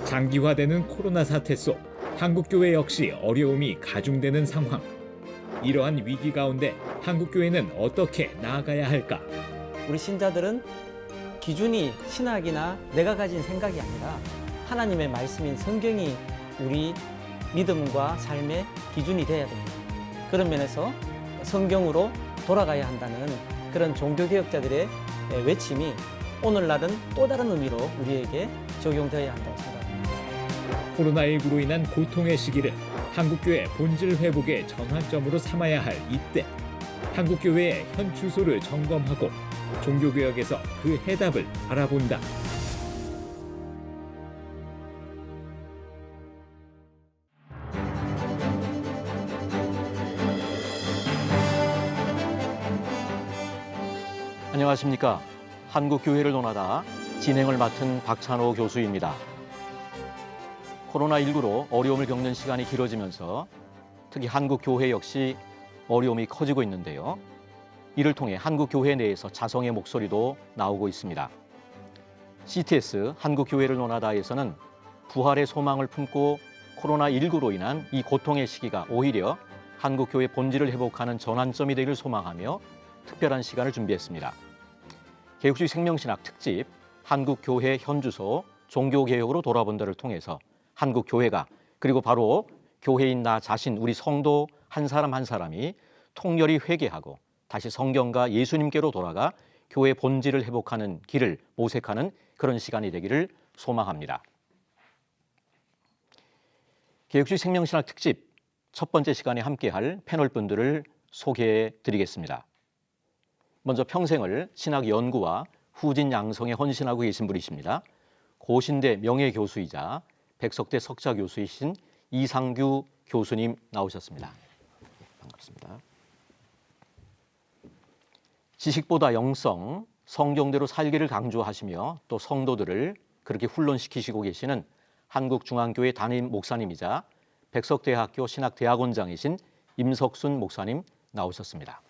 장기화되는 코로나 사태 속 한국교회 역시 어려움이 가중되는 상황. 이러한 위기 가운데 한국교회는 어떻게 나아가야 할까? 우리 신자들은 기준이 신학이나 내가 가진 생각이 아니라 하나님의 말씀인 성경이 우리 믿음과 삶의 기준이 되어야 됩니다. 그런 면에서 성경으로 돌아가야 한다는 그런 종교개혁자들의 외침이 오늘날은 또 다른 의미로 우리에게 적용되어야 한다고 생각합니다. 코로나19로 인한 고통의 시기를 한국교회 본질 회복의 전환점으로 삼아야 할 이때 한국교회의 현 주소를 점검하고 종교개혁에서 그 해답을 알아본다. 안녕하십니까. 한국교회를 논하다 진행을 맡은 박찬호 교수입니다. 코로나19로 어려움을 겪는 시간이 길어지면서 특히 한국교회 역시 어려움이 커지고 있는데요. 이를 통해 한국교회 내에서 자성의 목소리도 나오고 있습니다. CTS 한국교회를 논하다에서는 부활의 소망을 품고 코로나19로 인한 이 고통의 시기가 오히려 한국교회 본질을 회복하는 전환점이 되기를 소망하며 특별한 시간을 준비했습니다. 개혁주의 생명신학 특집 한국교회 현주소 종교개혁으로 돌아본다를 통해서 한국교회가 그리고 바로 교회인 나 자신 우리 성도 한 사람 한 사람이 통렬히 회개하고 다시 성경과 예수님께로 돌아가 교회 본질을 회복하는 길을 모색하는 그런 시간이 되기를 소망합니다. 개혁주의 생명신학 특집 첫 번째 시간에 함께할 패널분들을 소개해 드리겠습니다. 먼저 평생을 신학 연구와 후진 양성에 헌신하고 계신 분이십니다. 고신대 명예교수이자 백석대 석좌 교수이신 이상규 교수님 나오셨습니다. 반갑습니다. 지식보다 영성, 성경대로 살기를 강조하시며 또 성도들을 그렇게 훈련시키시고 계시는 한국중앙교회 담임 목사님이자 백석대학교 신학대학원장이신 임석순 목사님 나오셨습니다.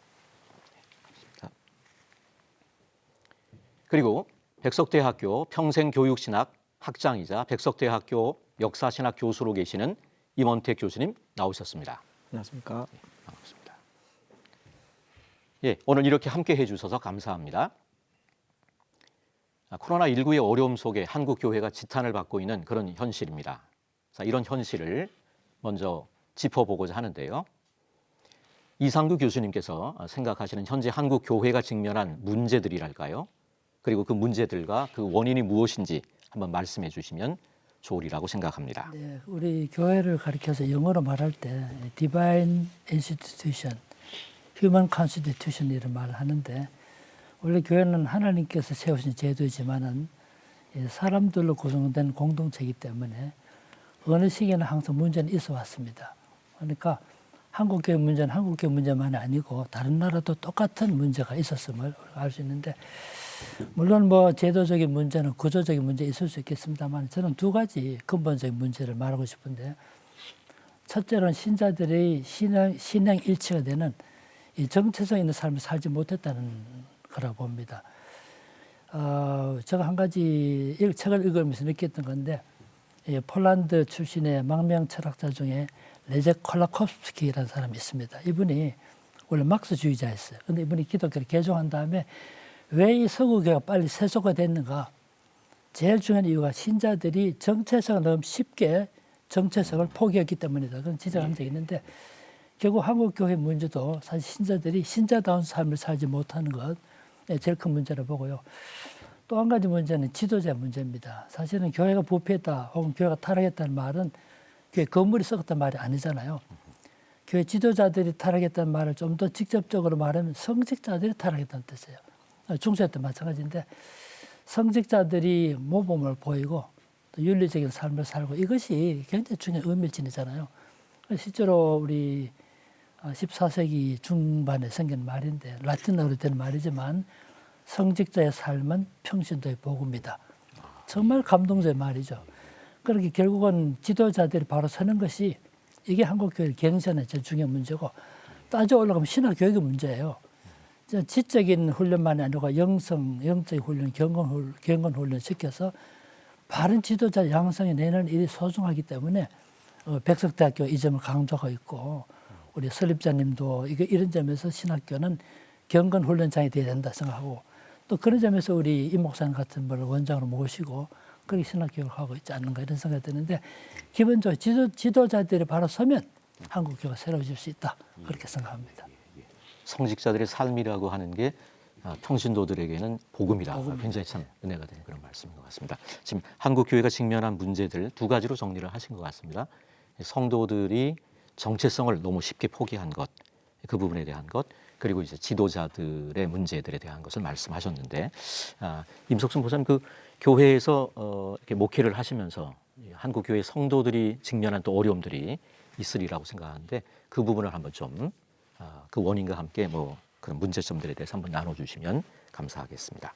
그리고 백석대학교 평생교육신학 학장이자 백석대학교 역사신학 교수로 계시는 임원택 교수님 나오셨습니다. 안녕하십니까. 반갑습니다. 예, 오늘 이렇게 함께 해주셔서 감사합니다. 코로나19의 어려움 속에 한국교회가 지탄을 받고 있는 그런 현실입니다. 자, 이런 현실을 먼저 짚어보고자 하는데요. 이상규 교수님께서 생각하시는 현재 한국교회가 직면한 문제들이랄까요? 그리고 그 문제들과 그 원인이 무엇인지 한번 말씀해 주시면 좋으리라고 생각합니다. 네, 우리 교회를 가리켜서 영어로 말할 때 Divine Institution, Human Constitution 이런 말을 하는데 원래 교회는 하나님께서 세우신 제도이지만은 사람들로 구성된 공동체이기 때문에 어느 시기에는 항상 문제는 있어 왔습니다. 그러니까 한국교회 문제는 한국교회 문제만이 아니고 다른 나라도 똑같은 문제가 있었음을 알 수 있는데 물론 뭐 제도적인 문제는 구조적인 문제 있을 수 있겠습니다만 저는 두 가지 근본적인 문제를 말하고 싶은데 첫째로는 신자들의 신앙 일치가 되는 이 정체성 있는 삶을 살지 못했다는 거라고 봅니다. 제가 한 가지 책을 읽으면서 느꼈던 건데 폴란드 출신의 망명 철학자 중에 레제 콜라콥스키라는 사람이 있습니다. 이분이 원래 막스주의자였어요. 근데 이분이 기독교를 개종한 다음에 왜 이 서구교회가 빨리 세속화 됐는가? 제일 중요한 이유가 신자들이 정체성을 너무 쉽게 정체성을 포기했기 때문이다. 그런 지적한 적이 있는데 결국 한국교회 문제도 사실 신자들이 신자다운 삶을 살지 못하는 것 제일 큰 문제라고 보고요. 또 한 가지 문제는 지도자 문제입니다. 사실은 교회가 부패했다 혹은 교회가 타락했다는 말은 교회 건물이 썩었다는 말이 아니잖아요. 교회 지도자들이 타락했다는 말을 좀 더 직접적으로 말하면 성직자들이 타락했다는 뜻이에요. 중세 때 마찬가지인데 성직자들이 모범을 보이고 또 윤리적인 삶을 살고 이것이 굉장히 중요한 의미를 지니잖아요. 실제로 우리 14세기 중반에 생긴 말인데 라틴어로 된 말이지만 성직자의 삶은 평신도의 복음이다. 정말 감동적인 말이죠. 그렇게 결국은 지도자들이 바로 서는 것이 이게 한국교회 경선의 제일 중요한 문제고 따져 올라가면 신학교육의 문제예요. 지적인 훈련만이 아니고 영적인 훈련, 경건 훈련 시켜서 바른 지도자 양성에 내는 일이 소중하기 때문에 백석대학교 이 점을 강조하고 있고 우리 설립자님도 이런 점에서 신학교는 경건 훈련장이 돼야 된다 생각하고 또 그런 점에서 우리 임 목사님 같은 분을 원장으로 모시고 그렇게 신학교육을 하고 있지 않는가 이런 생각이 드는데 기본적으로 지도자들이 바로 서면 한국교회가 새로워질 수 있다 그렇게 생각합니다. 성직자들의 삶이라고 하는 게 평신도들에게는 복음이라 굉장히 참 은혜가 되는 그런 말씀인 것 같습니다. 지금 한국교회가 직면한 문제들 두 가지로 정리를 하신 것 같습니다. 성도들이 정체성을 너무 쉽게 포기한 것, 그 부분에 대한 것, 그리고 이제 지도자들의 문제들에 대한 것을 말씀하셨는데, 임석순 목사님 그 교회에서 이렇게 목회를 하시면서 한국 교회 성도들이 직면한 또 어려움들이 있으리라고 생각하는데 그 부분을 한번 좀 그 원인과 함께 뭐 그런 문제점들에 대해서 한번 나눠주시면 감사하겠습니다.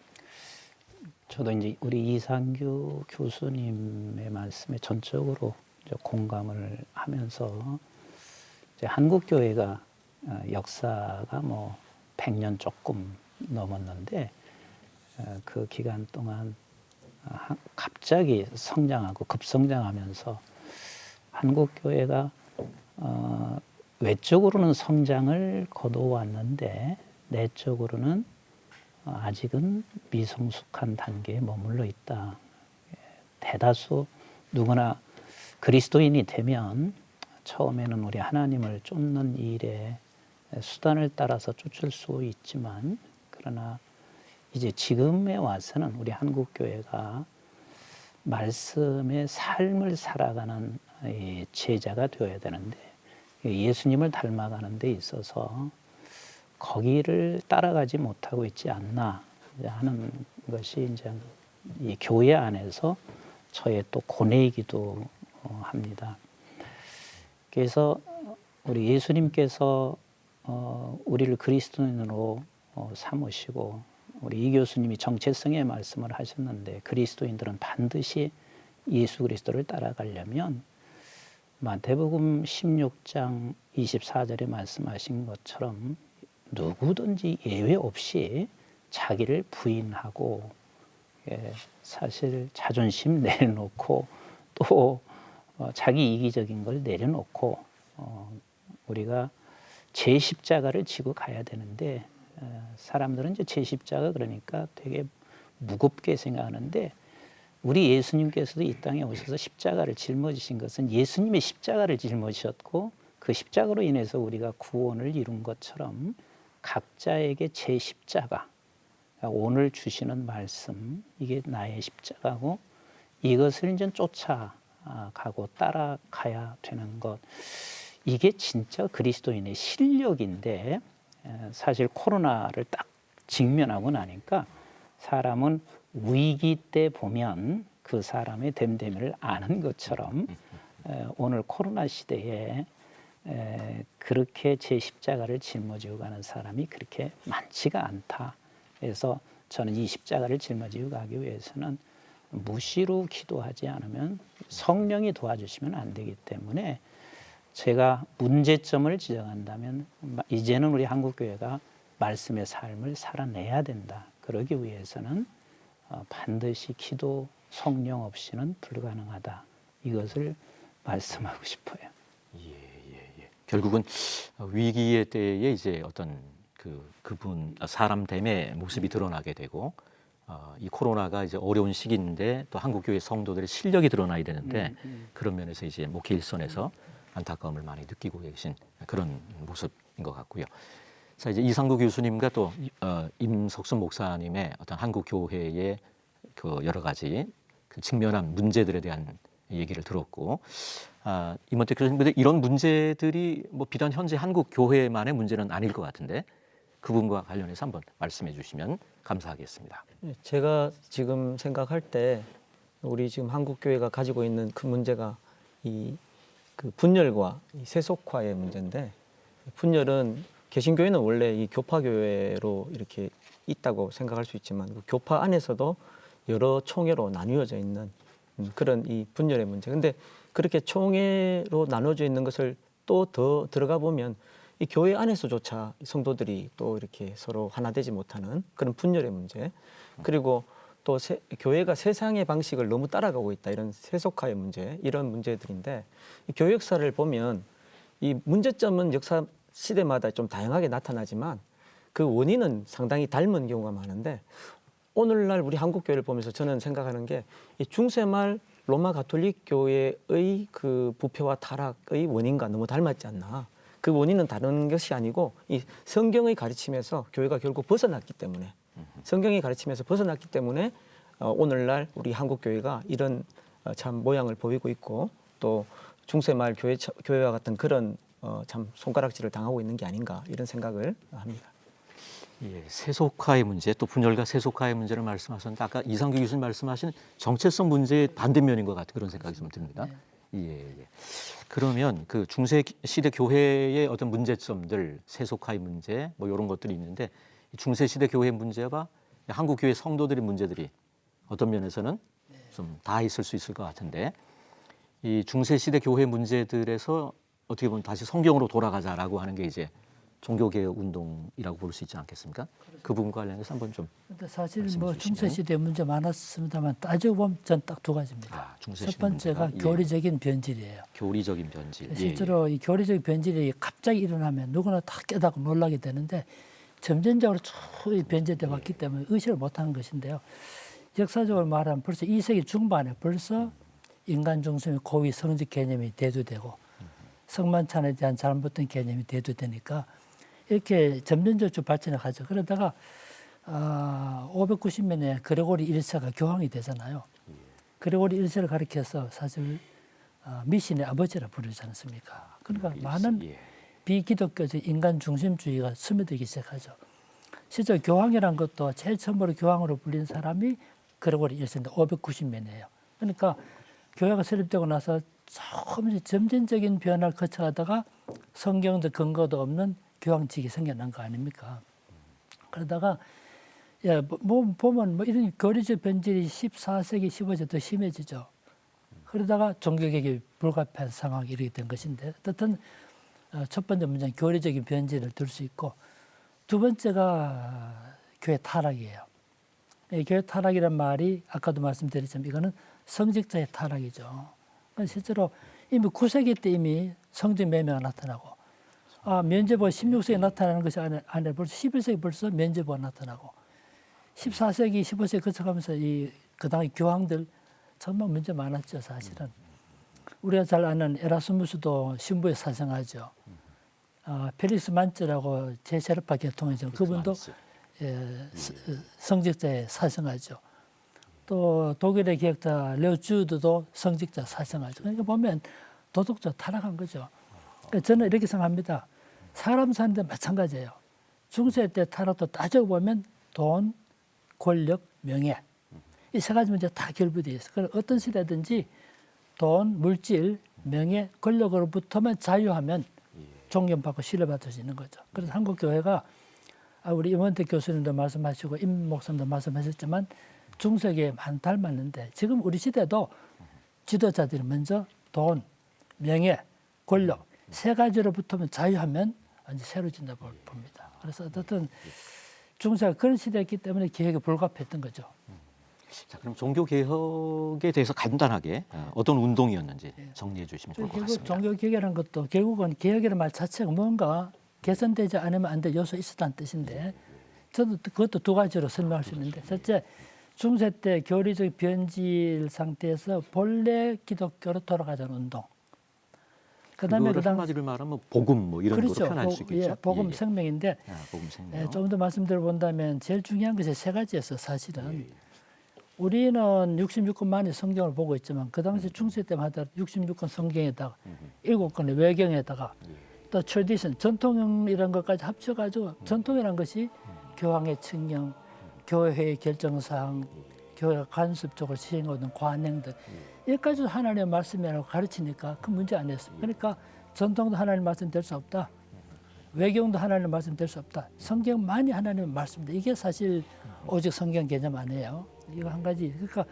저도 이제 우리 이상규 교수님의 말씀에 전적으로 이제 공감을 하면서 이제 한국 교회가 역사가 뭐 100년 조금 넘었는데 그 기간 동안 갑자기 성장하고 급성장하면서 한국 교회가 외적으로는 성장을 거둬왔는데 내적으로는 아직은 미성숙한 단계에 머물러 있다. 대다수 누구나 그리스도인이 되면 처음에는 우리 하나님을 쫓는 일에 수단을 따라서 쫓을 수 있지만 그러나 이제 지금에 와서는 우리 한국 교회가 말씀의 삶을 살아가는 제자가 되어야 되는데 예수님을 닮아가는 데 있어서 거기를 따라가지 못하고 있지 않나 하는 것이 이제 이 교회 안에서 저의 또 고뇌이기도 합니다. 그래서 우리 예수님께서 우리를 그리스도인으로 삼으시고 우리 이 교수님이 정체성의 말씀을 하셨는데 그리스도인들은 반드시 예수 그리스도를 따라가려면 마태복음 16장 24절에 말씀하신 것처럼 누구든지 예외 없이 자기를 부인하고 사실 자존심 내려놓고 또 자기 이기적인 걸 내려놓고 우리가 제 십자가를 지고 가야 되는데 사람들은 이제 제 십자가 그러니까 되게 무겁게 생각하는데 우리 예수님께서도 이 땅에 오셔서 십자가를 짊어지신 것은 예수님의 십자가를 짊어지셨고 그 십자가로 인해서 우리가 구원을 이룬 것처럼 각자에게 제 십자가 오늘 주시는 말씀 이게 나의 십자가고 이것을 이제 쫓아가고 따라가야 되는 것 이게 진짜 그리스도인의 실력인데 사실 코로나를 딱 직면하고 나니까 사람은 위기 때 보면 그 사람의 됨됨이를 아는 것처럼 오늘 코로나 시대에 그렇게 제 십자가를 짊어지고 가는 사람이 그렇게 많지가 않다. 그래서 저는 이 십자가를 짊어지고 가기 위해서는 무시로 기도하지 않으면 성령이 도와주시면 안 되기 때문에 제가 문제점을 지적한다면 이제는 우리 한국교회가 말씀의 삶을 살아내야 된다. 그러기 위해서는 반드시 기도 성령 없이는 불가능하다. 이것을 말씀하고 싶어요. 결국은 위기의 때에 이제 어떤 그분 사람됨의 모습이 드러나게 되고 이 코로나가 이제 어려운 시기인데 또 한국교회 성도들의 실력이 드러나야 되는데 그런 면에서 이제 목회 일선에서 안타까움을 많이 느끼고 계신 그런 모습인 것 같고요. 자 이제 이상구 교수님과 또 임석순 목사님의 어떤 한국 교회의 그 여러 가지 그 직면한 문제들에 대한 얘기를 들었고 임원택 교수님 이런 문제들이 뭐 비단 현재 한국 교회만의 문제는 아닐 것 같은데 그분과 관련해서 한번 말씀해 주시면 감사하겠습니다. 제가 지금 생각할 때 우리 지금 한국 교회가 가지고 있는 그 문제가 그 분열과 이 세속화의 문제인데 분열은 개신교회는 원래 이 교파교회로 이렇게 있다고 생각할 수 있지만 그 교파 안에서도 여러 총회로 나뉘어져 있는 그런 이 분열의 문제. 근데 그렇게 총회로 나눠져 있는 것을 또 더 들어가 보면 이 교회 안에서조차 성도들이 또 이렇게 서로 하나 되지 못하는 그런 분열의 문제. 그리고 또 교회가 세상의 방식을 너무 따라가고 있다. 이런 세속화의 문제, 이런 문제들인데 이 교회 역사를 보면 이 문제점은 역사 시대마다 좀 다양하게 나타나지만 그 원인은 상당히 닮은 경우가 많은데 오늘날 우리 한국 교회를 보면서 저는 생각하는 게 이 중세말 로마 가톨릭 교회의 그 부패와 타락의 원인과 너무 닮았지 않나. 그 원인은 다른 것이 아니고 이 성경의 가르침에서 교회가 결국 벗어났기 때문에 성경의 가르침에서 벗어났기 때문에 오늘날 우리 한국 교회가 이런 참 모양을 보이고 있고 또 중세말 교회와 같은 그런 참 손가락질을 당하고 있는 게 아닌가 이런 생각을 합니다. 예, 세속화의 문제, 또 분열과 세속화의 문제를 말씀하셨는데 아까 이상규 교수님 말씀하신 정체성 문제의 반대면인 것 같은 그런 생각이 좀 듭니다. 예, 예. 그러면 그 중세 시대 교회의 어떤 문제점들, 세속화의 문제, 뭐 이런 것들이 있는데 중세 시대 교회의 문제와 한국 교회 성도들의 문제들이 어떤 면에서는 좀 다 있을 수 있을 것 같은데 이 중세 시대 교회 문제들에서 어떻게 보면 다시 성경으로 돌아가자라고 하는 게 이제 종교개혁 운동이라고 볼 수 있지 않겠습니까? 그 부분과 관련해서 한번 좀. 근데 사실 말씀해 뭐 주시면. 중세 시대 문제 많았습니다만 따지고 보면 전 딱 두 가지입니다. 중세 첫 시대 번째가 문제가, 교리적인 변질이에요. 교리적인 변질. 예, 실제로 이 교리적 변질이 갑자기 일어나면 누구나 다 깨닫고 놀라게 되는데 점진적으로 쭉 변질돼 왔기 때문에 의식을 못하는 것인데요. 역사적으로 말하면 벌써 2세기 중반에 벌써 인간 중심의 고위 성직 개념이 대두되고 성만찬에 대한 잘못된 개념이 대두되니까 이렇게 점진적으로 쭉 발전해 가죠. 그러다가 590년에 그레고리 1세가 교황이 되잖아요. 그레고리 1세를 가리켜서 사실 미신의 아버지라 부르지 않습니까? 그러니까 많은 비기독교적 인간 중심주의가 스며들기 시작하죠. 실제 교황이란 것도 제일 처음으로 교황으로 불린 사람이 그레고리 1세인데 590년이에요. 그러니까 교회가 설립되고 나서 조금씩 점진적인 변화를 거쳐가다가 성경도 근거도 없는 교황직이 생겨난 거 아닙니까? 그러다가 보면 이런 교리적 변질이 14세기, 15세기 더 심해지죠. 그러다가 종교개혁이 불가피한 상황이 이르게 된 것인데 어쨌든 첫 번째 문제는 교리적인 변질을 들 수 있고 두 번째가 교회 타락이에요. 교회 타락이란 말이 아까도 말씀드렸지만 이거는 성직자의 타락이죠. 실제로 이미 9세기 때 이미 성직 매매가 나타나고 면죄부 16세기에 나타나는 것이 아니라 벌써 11세기 벌써 면죄부가 나타나고 14세기, 15세기 거쳐가면서 그 당시 교황들 정말 문제 많았죠, 사실은. 우리가 잘 아는 에라스무스도 신부에 사성하죠. 펠릭스 만츠라고 제세르파 계통이죠. 그분도 성직자에 사성하죠. 또 독일의 기획자 레오주드도 성직자 사성하죠. 그러니까 보면 도덕적 타락한 거죠. 그러니까 저는 이렇게 생각합니다. 사람 사는데 마찬가지예요. 중세 때 타락도 따져보면 돈, 권력, 명예 이 세 가지 문제 다 결부되어 있어요. 그래서 어떤 시대든지 돈, 물질, 명예, 권력으로부터만 자유하면 존경받고 신뢰받을 수 있는 거죠. 그래서 한국 교회가 우리 임원택 교수님도 말씀하시고 임 목사님도 말씀하셨지만 중세기에 많이 닮았는데 지금 우리 시대도 지도자들이 먼저 돈, 명예, 권력 세 가지로부터만 자유하면 완전 새로워진다 봅니다. 그래서 어쨌든 중세가 그런 시대였기 때문에 개혁이 불가피했던 거죠. 자, 그럼 종교 개혁에 대해서 간단하게 어떤 운동이었는지 정리해 주시면 좋을 것 결국 같습니다. 종교 개혁이라는 것도 결국은 개혁이라는 말 자체가 뭔가 개선되지 않으면 안 될 요소 있었다는 뜻인데 저도 그것도 두 가지로 설명할 수 있는데 첫째 중세 때 교리적 변질 상태에서 본래 기독교로 돌아가자는 운동. 그다음에 한마디로 말하면 복음 뭐 이런 그렇죠. 거로 표현할 수 있겠죠. 복음 생명인데 복음 생명. 좀 더 말씀드려 본다면 제일 중요한 것이 세 가지였어 사실은. 우리는 66권만의 성경을 보고 있지만 그 당시 중세 때만 하더라도 66권 성경에다가 7권의 외경에다가 또 트래디션, 전통이라는 것까지 합쳐가지고 전통이라는 것이 교황의 칙령, 교회의 결정사항, 교회가 간섭적으로 시행하는 관행들 여기까지도 하나님의 말씀이라고 가르치니까 그 문제 아니었습니다. 그러니까 전통도 하나님의 말씀 될 수 없다. 외경도 하나님의 말씀 될 수 없다. 성경만이 하나님의 말씀입니다. 이게 사실 오직 성경 개념 아니에요. 이거 한 가지. 그러니까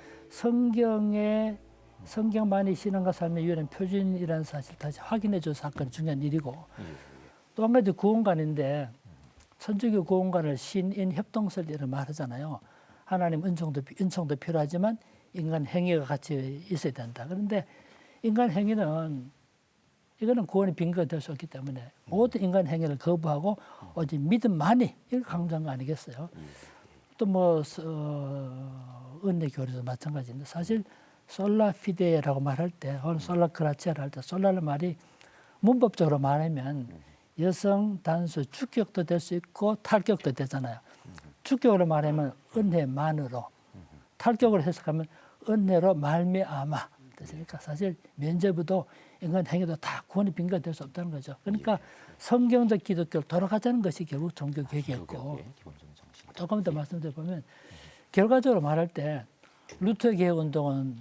성경만이 신앙과 삶의 유일한 표준이라는 사실 다시 확인해 줄 사건이 중요한 일이고 또 한 가지 구원관인데 천주교 구원관을 신인 협동설이라고 말하잖아요. 하나님 은총도 필요하지만 인간 행위가 같이 있어야 된다. 그런데 인간 행위는 이거는 구원의 빈거가 될 수 없기 때문에 모든 인간 행위를 거부하고 오직 믿음만이 이걸 강조한 거 아니겠어요? 또 뭐 은혜 교리도 마찬가지인데 사실 솔라 피데라고 말할 때 혹은 솔라 그라치아를 할 때 솔라는 말이 문법적으로 말하면 여성 단수 주격도 될 수 있고 탈격도 되잖아요. 주격으로 말하면 은혜만으로, 탈격으로 해석하면 은혜로 말미암아 되니까 사실 면죄부도 인간 행위도 다 구원의 빈거가 될 수 없다는 거죠. 그러니까 성경적 기독교를 돌아가자는 것이 결국 종교 개혁이었고 조금 더 말씀드려보면 결과적으로 말할 때 루터 개혁운동은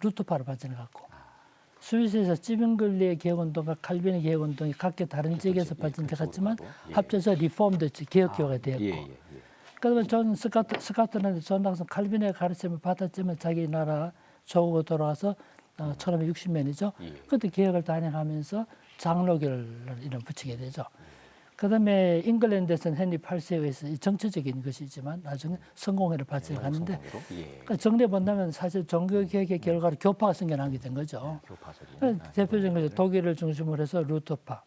루터파로 발전해갔고 스위스에서 찌빙글리의 개혁운동과 칼빈의 개혁운동이 각기 다른 지역에서 발전돼갔지만 합쳐서 리폼드 개혁교가 되었고 그러면 존 스카트는 존 락슨 칼빈의 가르침을 받았지만 자기 나라 조국으로 돌아와서 1560년이죠. 그때 개혁을 단행하면서 장로교를 이름 붙이게 되죠. 그다음에 잉글랜드에서는 헨리 8세에 의해서 정치적인 것이지만 나중에 성공회를 발전했는데 그러니까 정리해 본다면 사실 종교개혁의 결과로 교파가 생겨나게 된 거죠. 대표적인 거죠. 독일을 중심으로 해서 루터파,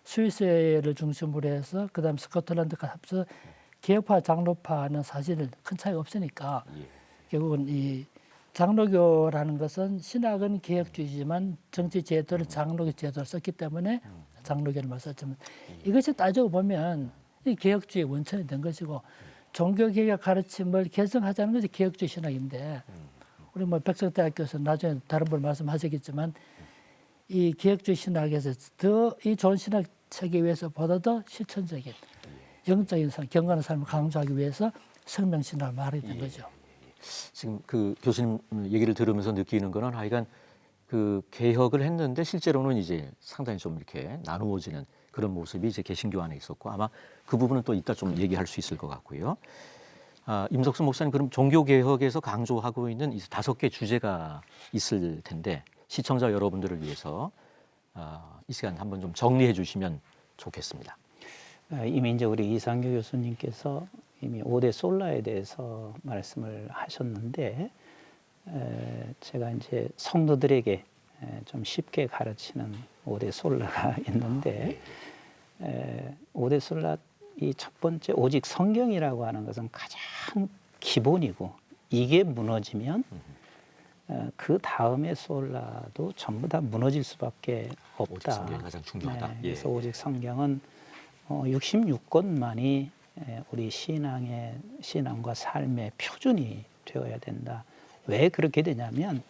스위스를 중심으로 해서 그다음 스코틀랜드까지 합쳐서 개혁파, 장로파는 사실은 큰 차이가 없으니까 결국은 이 장로교라는 것은 신학은 개혁주의지만 정치 제도를 장로교 제도를 썼기 때문에 장로교를 썼지만 이것이 따지고 보면 이 개혁주의 원천이 된 것이고 종교개혁 가르침을 개성하자는 것이 개혁주의 신학인데 우리 뭐 백석대학교에서 나중에 다른 분 말씀하시겠지만 이 개혁주의 신학에서 더 이 좋은 신학 체계 위해서 보다도 실천적인 영적인 삶, 경건한 삶을 강조하기 위해서 성명신학을 말하게 된 거죠. 지금 그 교수님 얘기를 들으면서 느끼는 거는 하여간 그 개혁을 했는데 실제로는 이제 상당히 좀 이렇게 나누어지는 그런 모습이 이제 개신교 안에 있었고 아마 그 부분은 또 이따 좀 얘기할 수 있을 것 같고요. 임석순 목사님 그럼 종교 개혁에서 강조하고 있는 이 5개 주제가 있을 텐데 시청자 여러분들을 위해서 이 시간 한번 좀 정리해 주시면 좋겠습니다. 이미 이제 우리 이상규 교수님께서 이미 5대 솔라에 대해서 말씀을 하셨는데 제가 이제 성도들에게 좀 쉽게 가르치는 5대 솔라가 있는데 5대 솔라 이 첫 번째 오직 성경이라고 하는 것은 가장 기본이고 이게 무너지면 그 다음의 솔라도 전부 다 무너질 수밖에 없다. 오직 성경이 가장 중요하다. 그래서 오직 성경은 66권만이 우리 신앙과 삶의 표준이 되어야 된다. 왜 그렇게 되냐면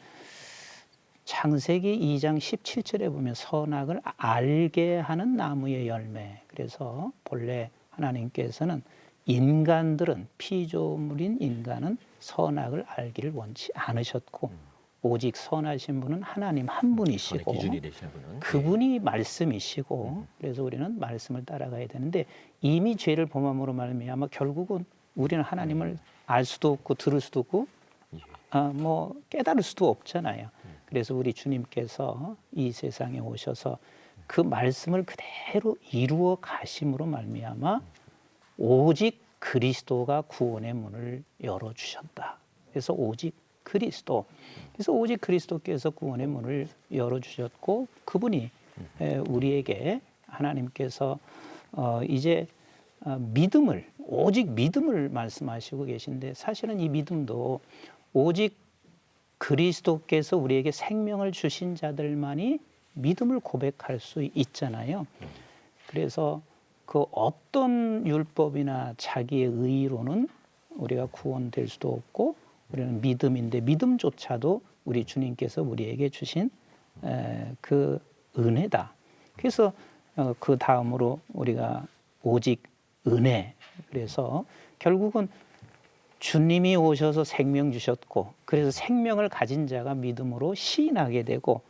창세기 2장 17절에 보면 선악을 알게 하는 나무의 열매. 그래서 본래 하나님께서는 인간들은 피조물인 인간은 선악을 알기를 원치 않으셨고 오직 선하신 분은 하나님 한 분이시고 기준이 되시는 분은 그분이 말씀이시고 그래서 우리는 말씀을 따라가야 되는데 이미 죄를 범함으로 말미암아 결국은 우리는 하나님을 알 수도 없고 들을 수도 없고 뭐 깨달을 수도 없잖아요. 그래서 우리 주님께서 이 세상에 오셔서 그 말씀을 그대로 이루어 가심으로 말미암아 오직 그리스도가 구원의 문을 열어 주셨다. 그래서 오직 그리스도. 그래서 오직 그리스도께서 구원의 문을 열어 주셨고 그분이 우리에게 하나님께서 이제 믿음을 오직 믿음을 말씀하시고 계신데 사실은 이 믿음도 오직 그리스도께서 우리에게 생명을 주신 자들만이 믿음을 고백할 수 있잖아요. 그래서 그 어떤 율법이나 자기의 의로는 우리가 구원될 수도 없고 우리는 믿음인데 믿음조차도 우리 주님께서 우리에게 주신 그 은혜다. 그래서 그 다음으로 우리가 오직 은혜. 그래서 결국은 주님이 오셔서 생명 주셨고 그래서 생명을 가진 자가 믿음으로 시인하게 되고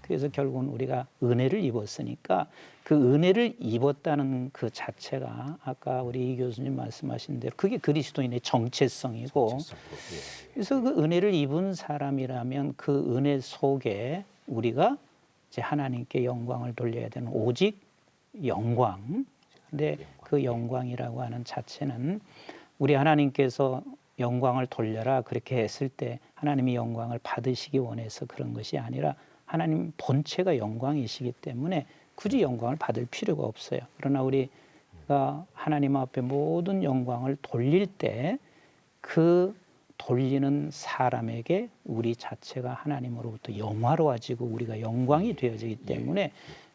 그래서 결국은 우리가 은혜를 입었으니까 그 은혜를 입었다는 그 자체가 아까 우리 이 교수님 말씀하신 대로 그게 그리스도인의 정체성이고 그래서 그 은혜를 입은 사람이라면 그 은혜 속에 우리가 이제 하나님께 영광을 돌려야 되는 오직 영광. 근데 그 영광이라고 하는 자체는 우리 하나님께서 영광을 돌려라 그렇게 했을 때 하나님이 영광을 받으시기 원해서 그런 것이 아니라 하나님 본체가 영광이시기 때문에 굳이 영광을 받을 필요가 없어요. 그러나 우리가 하나님 앞에 모든 영광을 돌릴 때 그 돌리는 사람에게 우리 자체가 하나님으로부터 영화로워지고 우리가 영광이 되어지기 때문에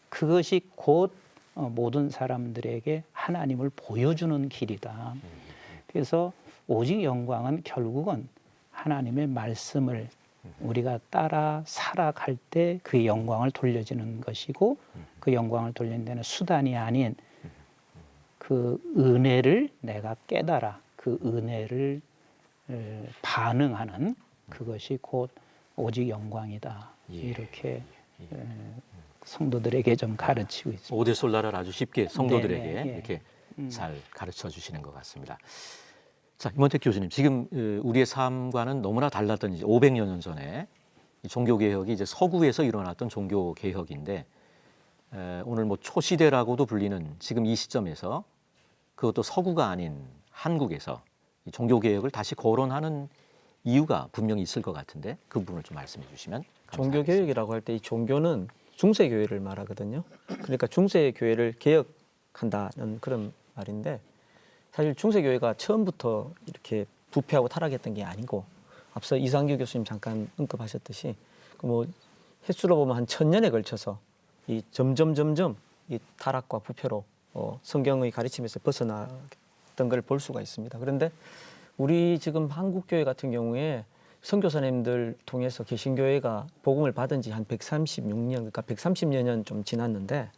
그것이 곧 모든 사람들에게 하나님을 보여주는 길이다. 그래서 오직 영광은 결국은 하나님의 말씀을 우리가 따라 살아갈 때 그 영광을 돌려주는 것이고 그 영광을 돌리는 데는 수단이 아닌 그 은혜를 내가 깨달아 그 은혜를 반응하는 그것이 곧 오직 영광이다. 이렇게 성도들에게 좀 가르치고 있습니다. 오데솔라를 아주 쉽게 성도들에게 네, 네, 예. 이렇게 잘 가르쳐 주시는 것 같습니다. 자, 임원택 교수님, 지금 우리의 삶과는 너무나 달랐던 이제 500여 년 전에 이 종교 개혁이 이제 서구에서 일어났던 종교 개혁인데 오늘 뭐 초시대라고도 불리는 지금 이 시점에서 그것도 서구가 아닌 한국에서 이 종교 개혁을 다시 거론하는 이유가 분명히 있을 것 같은데 그 부분을 좀 말씀해 주시면 감사하겠습니다. 종교 개혁이라고 할 때 이 종교는 중세 교회를 말하거든요. 그러니까 중세 교회를 개혁한다는 그런 말인데 사실 중세 교회가 처음부터 이렇게 부패하고 타락했던 게 아니고 앞서 이상규 교수님 잠깐 언급하셨듯이 뭐 횟수로 보면 한 1000년에 걸쳐서 이 점점 이 타락과 부패로 성경의 가르침에서 벗어났던 걸 볼 수가 있습니다. 그런데 우리 지금 한국 교회 같은 경우에 선교사님들 통해서 개신교회가 복음을 받은 지 한 136년, 그러니까 130여 년 좀 지났는데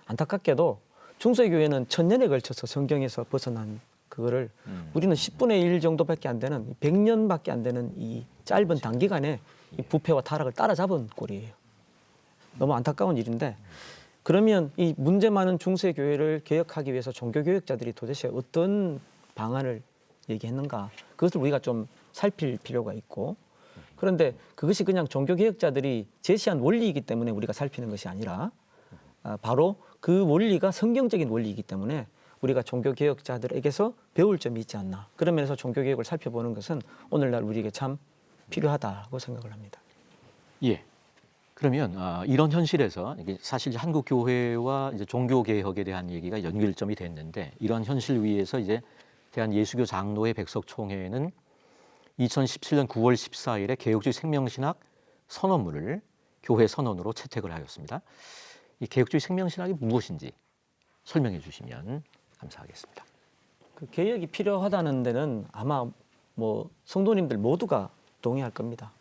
안타깝게도 중세교회는 1000년에 걸쳐서 성경에서 벗어난 그거를 우리는 10분의 1 정도밖에 안 되는 100년밖에 안 되는 이 짧은 단기간에 이 부패와 타락을 따라잡은 꼴이에요. 너무 안타까운 일인데 그러면 이 문제 많은 중세교회를 개혁하기 위해서 종교개혁자들이 도대체 어떤 방안을 얘기했는가 그것을 우리가 좀 살필 필요가 있고 그런데 그것이 그냥 종교개혁자들이 제시한 원리이기 때문에 우리가 살피는 것이 아니라 바로 그 원리가 성경적인 원리이기 때문에 우리가 종교개혁자들에게서 배울 점이 있지 않나 그런 면에서 종교개혁을 살펴보는 것은 오늘날 우리에게 참 필요하다고 생각을 합니다. 예. 그러면 이런 현실에서 이게 사실 이제 한국 교회와 이제 종교 개혁에 대한 얘기가 연결점이 됐는데 이런 현실 위에서 이제 대한예수교 장로회 백석총회는 2017년 9월 14일에 개혁주의 생명신학 선언문을 교회 선언으로 채택을 하였습니다. 이 개혁주의 생명신학이 무엇인지 설명해 주시면 감사하겠습니다. 그 개혁이 필요하다는 데는 아마 뭐 성도님들 모두가 동의할 겁니다.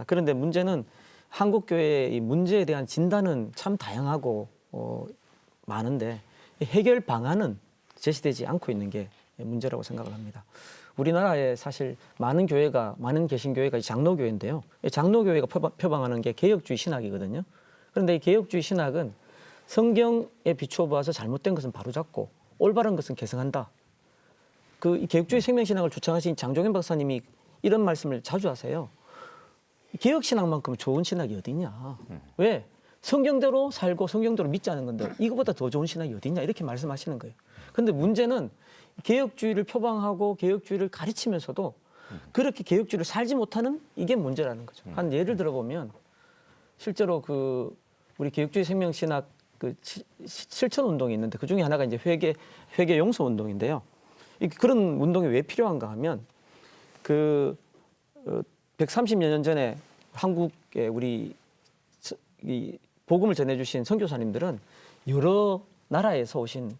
그런데 문제는 한국 교회의 이 문제에 대한 진단은 참 다양하고 많은데 해결 방안은 제시되지 않고 있는 게 문제라고 생각을 합니다. 우리나라에 사실 많은 개신교회가 장로교회인데요. 장로교회가 표방하는 게 개혁주의 신학이거든요. 그런데 이 개혁주의 신학은 성경에 비추어 봐서 잘못된 것은 바로잡고 올바른 것은 개성한다. 그 이 개혁주의 생명신학을 주창하신 장종현 박사님이 이런 말씀을 자주 하세요. 개혁신학만큼 좋은 신학이 어디냐. 왜? 성경대로 살고 성경대로 믿지 않은 건데 이거보다 더 좋은 신학이 어디냐 이렇게 말씀하시는 거예요. 그런데 문제는 개혁주의를 표방하고 개혁주의를 가르치면서도 그렇게 개혁주의를 살지 못하는 이게 문제라는 거죠. 한 예를 들어보면 실제로 그 우리 개혁주의 생명신학 그 실천 운동이 있는데 그 중에 하나가 이제 회개 용서 운동인데요. 그런 운동이 왜 필요한가 하면 그 130여 년 전에 한국에 우리 이 복음을 전해주신 선교사님들은 여러 나라에서 오신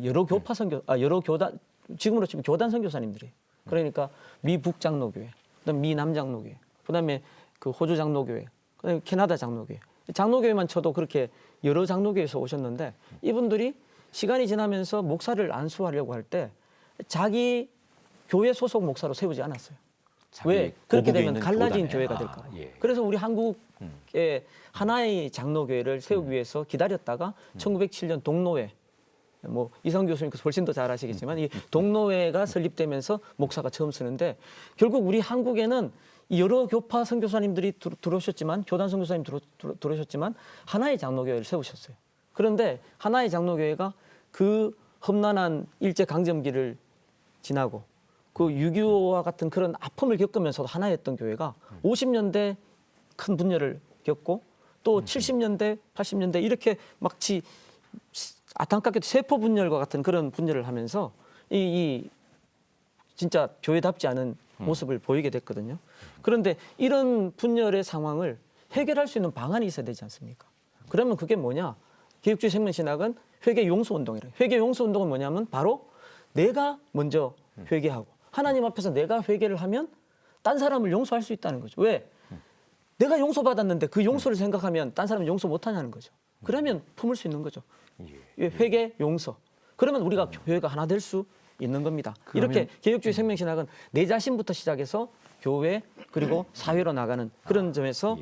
여러 교파 여러 교단 지금으로 치면 교단 선교사님들이에요. 그러니까 미 북장로교회, 그다음 미 남장로교회, 그다음에 그 호주 장로교회, 그다음에 캐나다 장로교회. 장로교회만 쳐도 그렇게 여러 장로교회에서 오셨는데 이분들이 시간이 지나면서 목사를 안수하려고 할 때 자기 교회 소속 목사로 세우지 않았어요. 왜? 그렇게 되면 갈라진 교회가 될까. 예. 그래서 우리 한국의 하나의 장로교회를 세우기 위해서 기다렸다가 1907년 동로회, 뭐 이성 교수님께서 훨씬 더 잘 아시겠지만 이 동로회가 설립되면서 목사가 처음 쓰는데 결국 우리 한국에는 여러 교파 선교사님들이 들어오셨지만 교단 선교사님 들어오셨지만 하나의 장로교회를 세우셨어요. 그런데 하나의 장로교회가 그 험난한 일제 강점기를 지나고 그 6.25와 같은 그런 아픔을 겪으면서도 하나였던 교회가 50년대 큰 분열을 겪고 또 70년대, 80년대 이렇게 마치 안타깝게도 세포 분열과 같은 그런 분열을 하면서 이 진짜 교회답지 않은 모습을 보이게 됐거든요. 그런데 이런 분열의 상황을 해결할 수 있는 방안이 있어야 되지 않습니까? 그러면 그게 뭐냐? 개혁주의 생명신학은 회개 용서 운동이래요. 회개 용서 운동은 뭐냐면 바로 내가 먼저 회개하고 하나님 앞에서 내가 회개를 하면 딴 사람을 용서할 수 있다는 거죠. 왜? 내가 용서받았는데 그 용서를 생각하면 딴 사람은 용서 못하냐는 거죠. 그러면 품을 수 있는 거죠. 회개, 용서. 그러면 우리가 교회가 하나 될 수 있는 겁니다. 이렇게 개혁주의 생명신학은 내 자신부터 시작해서 교회 그리고 사회로 나가는 그런 점에서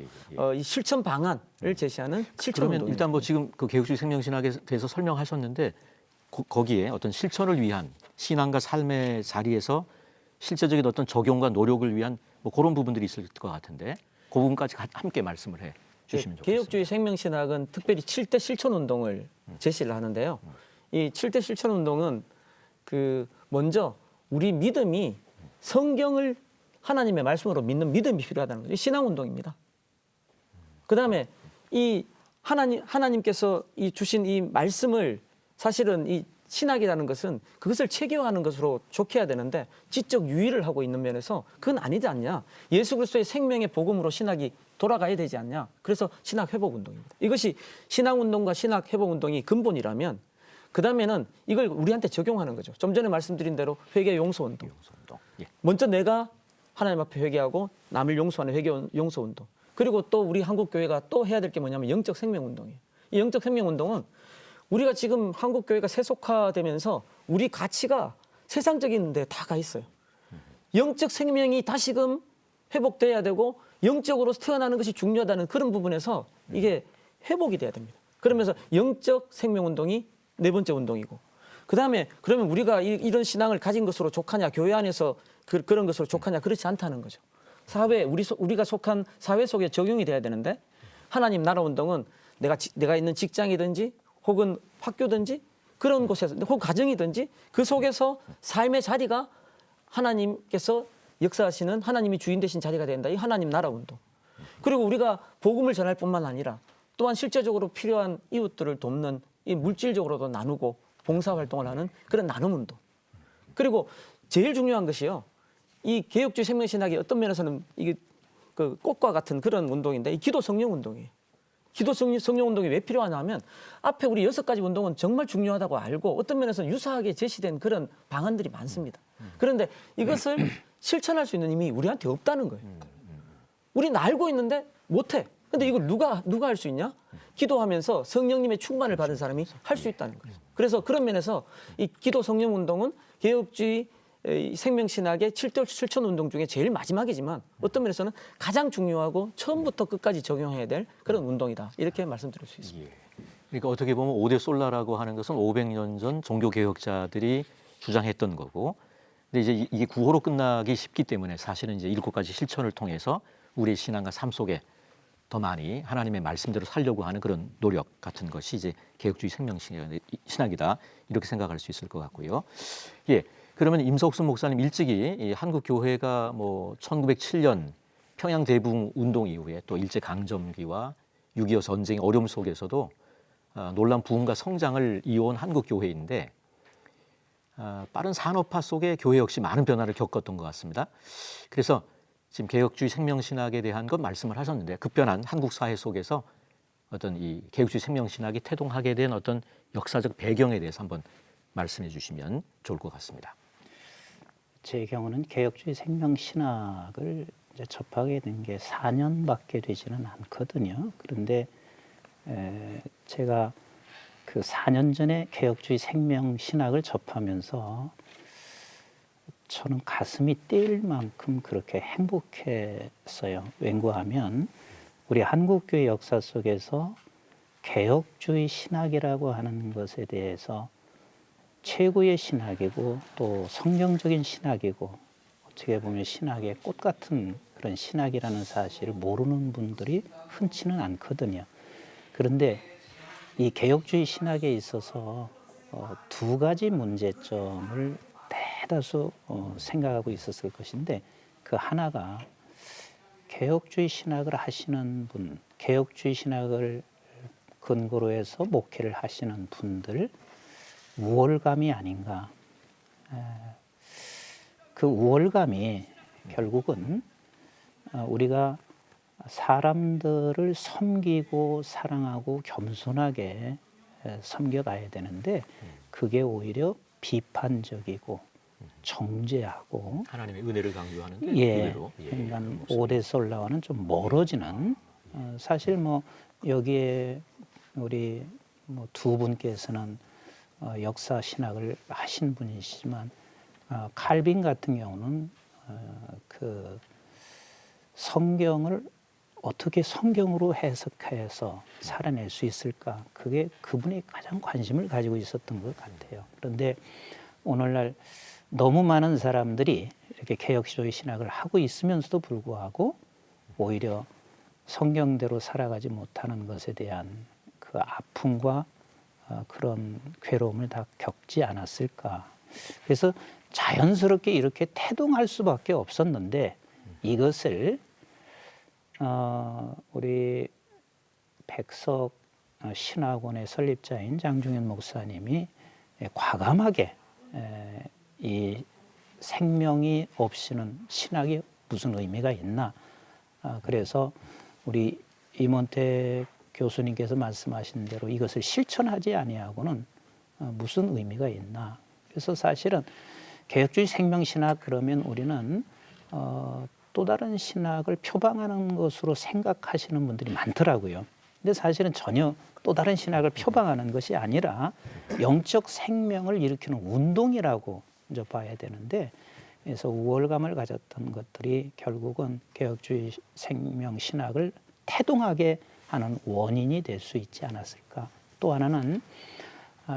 이 실천 방안을 제시하는 실천 그러면 운동입니다. 일단 뭐 지금 그 개혁주의 생명신학에 대해서 설명하셨는데 거기에 어떤 실천을 위한 신앙과 삶의 자리에서 실제적인 어떤 적용과 노력을 위한 뭐 그런 부분들이 있을 것 같은데 그 부분까지 함께 말씀을 해 주시면 좋겠습니다. 개혁주의 생명신학은 특별히 7대 실천 운동을 제시를 하는데요. 이 7대 실천 운동은 그 먼저 우리 믿음이 성경을 하나님의 말씀으로 믿는 믿음이 필요하다는 거죠. 신앙 운동입니다. 그다음에 이 하나님께서 이 주신 이 말씀을 사실은 이 신학이라는 것은 그것을 체계화하는 것으로 좋게 해야 되는데 지적 유의를 하고 있는 면에서 그건 아니지 않냐. 예수 그리스도의 생명의 복음으로 신학이 돌아가야 되지 않냐. 그래서 신학 회복 운동입니다. 이것이 신앙 운동과 신학 회복 운동이 근본이라면 그다음에는 이걸 우리한테 적용하는 거죠. 좀 전에 말씀드린 대로 회개 용서 운동. 예. 먼저 내가 하나님 앞에 회개하고 남을 용서하는 회개 용서 운동. 그리고 또 우리 한국 교회가 또 해야 될 게 뭐냐면 영적 생명 운동이에요. 이 영적 생명 운동은 우리가 지금 한국 교회가 세속화되면서 우리 가치가 세상적인 데 다 가 있어요. 영적 생명이 다시금 회복돼야 되고 영적으로 태어나는 것이 중요하다는 그런 부분에서 이게 회복이 돼야 됩니다. 그러면서 영적 생명 운동이 네 번째 운동이고 그다음에 그러면 우리가 이런 신앙을 가진 것으로 족하냐 교회 안에서 그런 것으로 족하냐 그렇지 않다는 거죠. 사회 우리가 속한 사회 속에 적용이 돼야 되는데 하나님 나라 운동은 내가 있는 직장이든지 혹은 학교든지 그런 곳에서 혹은 가정이든지 그 속에서 삶의 자리가 하나님께서 역사하시는 하나님이 주인 되신 자리가 된다. 이 하나님 나라 운동. 그리고 우리가 복음을 전할 뿐만 아니라 또한 실제적으로 필요한 이웃들을 돕는 이 물질적으로도 나누고 봉사활동을 하는 그런 나눔 운동. 그리고 제일 중요한 것이요. 이 개혁주의 생명신학이 어떤 면에서는 이게 그 꽃과 같은 그런 운동인데 이 기도 성령 운동이에요. 기도 성령 운동이 왜 필요하냐 하면 앞에 우리 6가지 운동은 정말 중요하다고 알고 어떤 면에서 유사하게 제시된 그런 방안들이 많습니다. 그런데 이것을 실천할 수 있는 힘이 우리한테 없다는 거예요. 우리는 알고 있는데 못해. 근데 이걸 누가 할 수 있냐? 기도하면서 성령님의 충만을 받은 사람이 할 수 있다는 거예요. 그래서 그런 면에서 이 기도 성령 운동은 개혁주의 생명신학의 7대 실천 운동 중에 제일 마지막이지만 어떤 면에서는 가장 중요하고 처음부터 끝까지 적용해야 될 그런 운동이다. 이렇게 말씀드릴 수 있습니다. 그러니까 어떻게 보면 5대 솔라라고 하는 것은 500년 전 종교개혁자들이 주장했던 거고 근데 이제 이게 구호로 끝나기 쉽기 때문에 사실은 이제 7가지 실천을 통해서 우리의 신앙과 삶 속에 더 많이 하나님의 말씀대로 살려고 하는 그런 노력 같은 것이 이제 개혁주의 생명신학이다 이렇게 생각할 수 있을 것 같고요. 예, 그러면 임석순 목사님 일찍이 이 한국 교회가 뭐 1907년 평양 대붕 운동 이후에 또 일제 강점기와 6.25 전쟁의 어려움 속에서도 놀라운 부흥과 성장을 이어온 한국 교회인데 빠른 산업화 속에 교회 역시 많은 변화를 겪었던 것 같습니다. 그래서 지금 개혁주의 생명신학에 대한 것 말씀을 하셨는데 급변한 한국 사회 속에서 어떤 이 개혁주의 생명신학이 태동하게 된 어떤 역사적 배경에 대해서 한번 말씀해 주시면 좋을 것 같습니다. 제 경우는 개혁주의 생명신학을 이제 접하게 된 게 4년밖에 되지는 않거든요. 그런데 제가 그 4년 전에 개혁주의 생명신학을 접하면서 저는 가슴이 뛸 만큼 그렇게 행복했어요. 왠고하면 우리 한국교회 역사 속에서 개혁주의 신학이라고 하는 것에 대해서 최고의 신학이고 또 성경적인 신학이고 어떻게 보면 신학의 꽃 같은 그런 신학이라는 사실을 모르는 분들이 흔치는 않거든요. 그런데 이 개혁주의 신학에 있어서 2가지 문제점을 대다수 생각하고 있었을 것인데 그 하나가 개혁주의 신학을 하시는 분, 개혁주의 신학을 근거로 해서 목회를 하시는 분들 우월감이 아닌가. 그 우월감이 결국은 우리가 사람들을 섬기고 사랑하고 겸손하게 섬겨가야 되는데 그게 오히려 비판적이고 정죄하고 하나님의 은혜를 강조하는데 의외로, 그러니까 모습이. 오데솔라와는 좀 멀어지는 사실 뭐 여기에 우리 뭐 두 분께서는 역사 신학을 하신 분이시지만 칼빈 같은 경우는 그 성경을 어떻게 성경으로 해석해서 살아낼 수 있을까? 그게 그분이 가장 관심을 가지고 있었던 것 같아요. 그런데 오늘날 너무 많은 사람들이 이렇게 개혁주의 신학을 하고 있으면서도 불구하고 오히려 성경대로 살아가지 못하는 것에 대한 그 아픔과 그런 괴로움을 다 겪지 않았을까. 그래서 자연스럽게 이렇게 태동할 수밖에 없었는데 이것을 우리 백석 신학원의 설립자인 장중현 목사님이 과감하게 이 생명이 없이는 신학이 무슨 의미가 있나. 그래서 우리 이몬테 교수님께서 말씀하신 대로 이것을 실천하지 아니하고는 무슨 의미가 있나. 그래서 사실은 개혁주의 생명신학 그러면 우리는 또 다른 신학을 표방하는 것으로 생각하시는 분들이 많더라고요. 근데 사실은 전혀 또 다른 신학을 표방하는 것이 아니라 영적 생명을 일으키는 운동이라고 이제 봐야 되는데, 그래서 우월감을 가졌던 것들이 결국은 개혁주의 생명 신학을 태동하게 하는 원인이 될 수 있지 않았을까. 또 하나는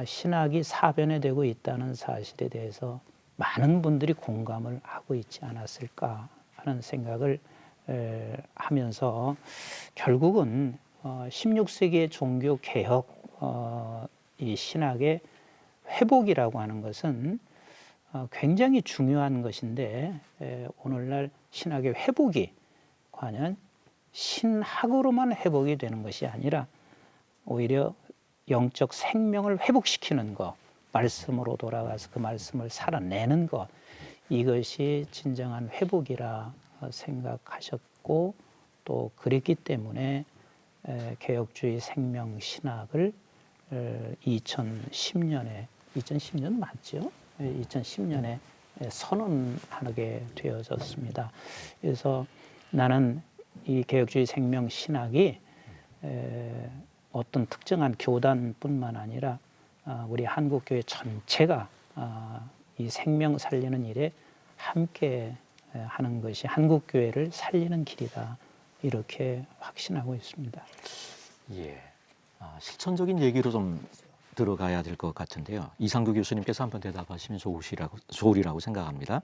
신학이 사변화되고 있다는 사실에 대해서 많은 분들이 공감을 하고 있지 않았을까 하는 생각을 하면서 결국은 16세기의 종교 개혁 이 신학의 회복이라고 하는 것은 굉장히 중요한 것인데 오늘날 신학의 회복이 과연 신학으로만 회복이 되는 것이 아니라 오히려 영적 생명을 회복시키는 것, 말씀으로 돌아가서 그 말씀을 살아내는 것, 이것이 진정한 회복이라 생각하셨고 또 그랬기 때문에 개혁주의 생명 신학을 2010년 맞죠? 2010년에 선언하게 되어졌습니다. 그래서 나는 이 개혁주의 생명 신학이 어떤 특정한 교단뿐만 아니라 우리 한국교회 전체가 이 생명 살리는 일에 함께 하는 것이 한국교회를 살리는 길이다. 이렇게 확신하고 있습니다. 예. 실천적인 얘기로 좀 들어가야 될 것 같은데요. 이상규 교수님께서 한번 대답하시면 좋으리라고 생각합니다.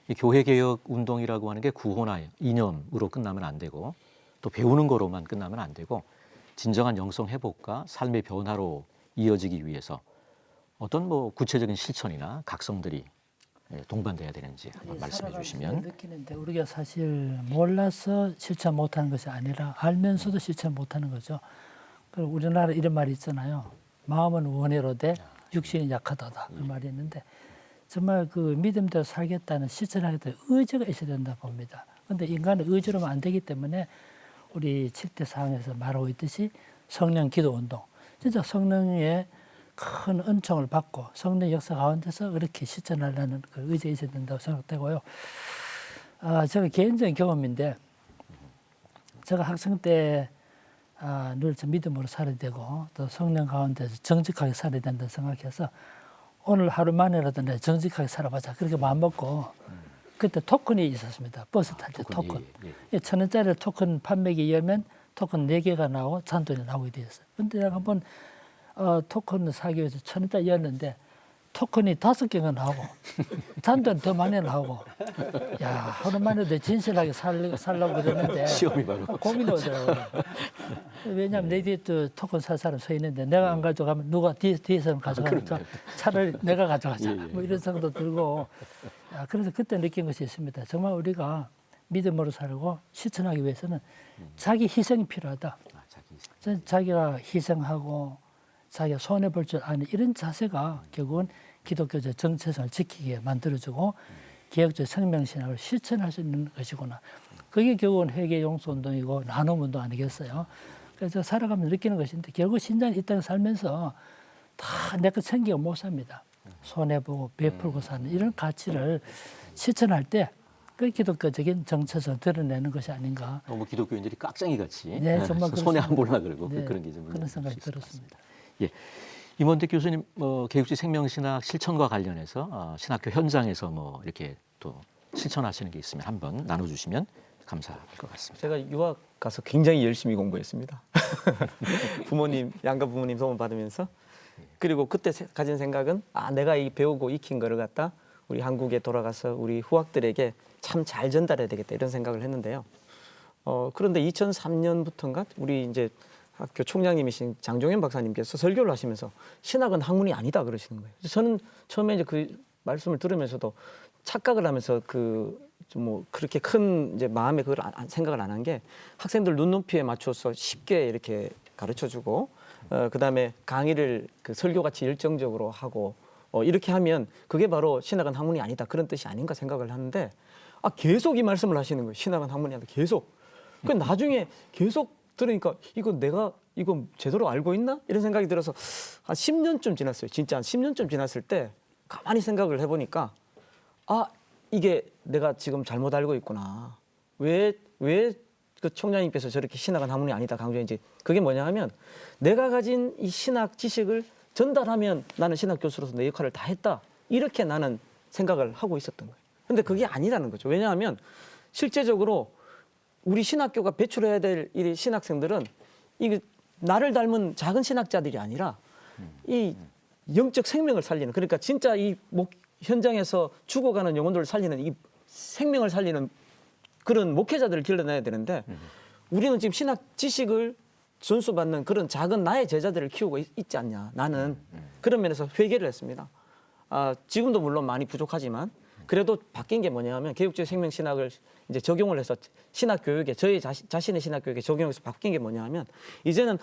이 교회 개혁 운동이라고 하는 게 구호나 이념으로 끝나면 안 되고 또 배우는 거로만 끝나면 안 되고 진정한 영성 회복과 삶의 변화로 이어지기 위해서 어떤 뭐 구체적인 실천이나 각성들이 동반돼야 되는지 한번 말씀해 주시면. 느끼는데 우리가 사실 몰라서 실천 못하는 것이 아니라 알면서도 실천 못하는 거죠. 그리고 우리나라 이런 말이 있잖아요. 마음은 원해로되 육신이 약하다다. 그 말이 있는데 정말 그 믿음대로 살겠다는 실천하겠다는 의지가 있어야 된다 봅니다. 그런데 인간은 의지로만 안 되기 때문에 우리 7대 사항에서 말하고 있듯이 성령 기도 운동. 진짜 성령의 큰 은총을 받고 성령 역사 가운데서 그렇게 실천하려는 그 의지가 있어야 된다고 생각되고요. 제가 개인적인 경험인데 제가 학생 때 늘 믿음으로 살아야 되고 또 성령 가운데서 정직하게 살아야 된다고 생각해서 오늘 하루만이라도 내가 정직하게 살아보자 그렇게 마음먹고 그때 토큰이 있었습니다. 버스 탈 때 토큰. 1,000원짜리 토큰 판매기 열면 토큰 4개가 나오고 잔돈이 나오게 되었어요. 근데 내가 한번 토큰을 사기 위해서 1,000원짜리 열는데 토큰이 5개가 나오고 단돈 더 많이 나오고 야 하루만 해도 진실하게 살려고 그러는데 시험이 바로. 고민이 오더라고요. 왜냐하면 내 뒤에 또 토큰 살 사람 서 있는데 내가 안 가져가면 누가 뒤에서는 가져가니까 차라리 내가 가져가자 뭐 이런 생각도 들고 그래서 그때 느낀 것이 있습니다. 정말 우리가 믿음으로 살고 실천하기 위해서는 자기 희생이 필요하다. 자기가 희생하고 자기가 손해볼 줄 아는 이런 자세가 결국은 기독교적 정체성을 지키게 만들어주고 개혁적 생명신학을 실천할 수 있는 것이구나. 그게 결국은 회개 용서운동이고 나눔운동 아니겠어요. 그래서 살아가면서 느끼는 것인데 결국 신자는 이 땅에 살면서 다 내 것 챙기고 못 삽니다. 손해보고 베풀고 사는 이런 가치를 실천할 때 그 기독교적인 정체성을 드러내는 것이 아닌가. 너무 기독교인들이 깍쟁이 같이 네, 정말 손해 안 그렇습니다. 보려 그러고 네, 그런 게 좀 그런 생각이 들었습니다. 예. 임원택 교수님 개혁주의 생명신학 실천과 관련해서 신학교 현장에서 뭐 이렇게 또 실천하시는 게 있으면 한번 나눠주시면 감사할 것 같습니다. 제가 유학 가서 굉장히 열심히 공부했습니다. 부모님, 양가 부모님 도움 받으면서 그리고 그때 가진 생각은 내가 이 배우고 익힌 거를 갖다 우리 한국에 돌아가서 우리 후학들에게 참 잘 전달해야 되겠다 이런 생각을 했는데요. 그런데 2003년부터인가 우리 이제 학교 총장님이신 장종현 박사님께서 설교를 하시면서 신학은 학문이 아니다 그러시는 거예요. 저는 처음에 이제 그 말씀을 들으면서도 착각을 하면서 뭐 그렇게 큰 이제 마음에 그걸 생각을 안 한 게 학생들 눈높이에 맞춰서 쉽게 이렇게 가르쳐주고 그다음에 강의를 그 설교같이 열정적으로 하고 이렇게 하면 그게 바로 신학은 학문이 아니다 그런 뜻이 아닌가 생각을 하는데 계속 이 말씀을 하시는 거예요. 신학은 학문이 아니다 계속. 그 나중에 계속 들으니까 이거 제대로 알고 있나? 이런 생각이 들어서 한 10년쯤 지났어요. 진짜 한 10년쯤 지났을 때 가만히 생각을 해보니까 이게 내가 지금 잘못 알고 있구나. 왜 그 총장님께서 저렇게 신학은 학문이 아니다 강조했는지 그게 뭐냐 하면 내가 가진 이 신학 지식을 전달하면 나는 신학 교수로서 내 역할을 다 했다. 이렇게 나는 생각을 하고 있었던 거예요. 근데 그게 아니라는 거죠. 왜냐하면 실제적으로 우리 신학교가 배출해야 될 이 신학생들은 이 나를 닮은 작은 신학자들이 아니라 이 영적 생명을 살리는 그러니까 진짜 이 현장에서 죽어가는 영혼들을 살리는 이 생명을 살리는 그런 목회자들을 길러내야 되는데 우리는 지금 신학 지식을 전수받는 그런 작은 나의 제자들을 키우고 있지 않냐. 나는 그런 면에서 회개를 했습니다. 지금도 물론 많이 부족하지만 그래도 바뀐 게 뭐냐면 개혁주의 생명신학을 이제 적용을 해서 신학 교육에 저희 자신의 신학 교육에 적용해서 바뀐 게 뭐냐면 이제는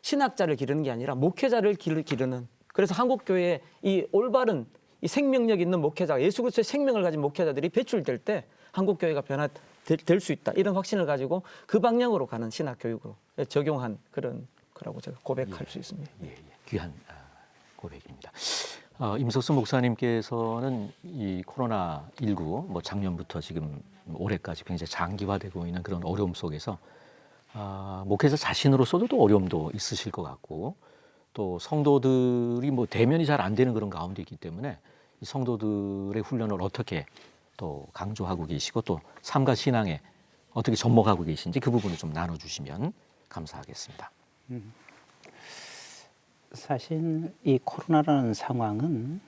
신학자를 기르는 게 아니라 목회자를 기르는 그래서 한국 교회에 이 올바른 이 생명력 있는 목회자 예수 그리스도의 생명을 가진 목회자들이 배출될 때 한국 교회가 변화될 수 있다 이런 확신을 가지고 그 방향으로 가는 신학 교육으로 적용한 그런 거라고 제가 고백할 수 있습니다. 귀한 고백입니다. 임석수 목사님께서는 이 코로나19 뭐 작년부터 지금 올해까지 굉장히 장기화되고 있는 그런 어려움 속에서 목회자 자신으로서도 또 어려움도 있으실 것 같고 또 성도들이 뭐 대면이 잘 안 되는 그런 가운데 있기 때문에 이 성도들의 훈련을 어떻게 또 강조하고 계시고 또 삶과 신앙에 어떻게 접목하고 계신지 그 부분을 좀 나눠주시면 감사하겠습니다. 사실 이 코로나라는 상황은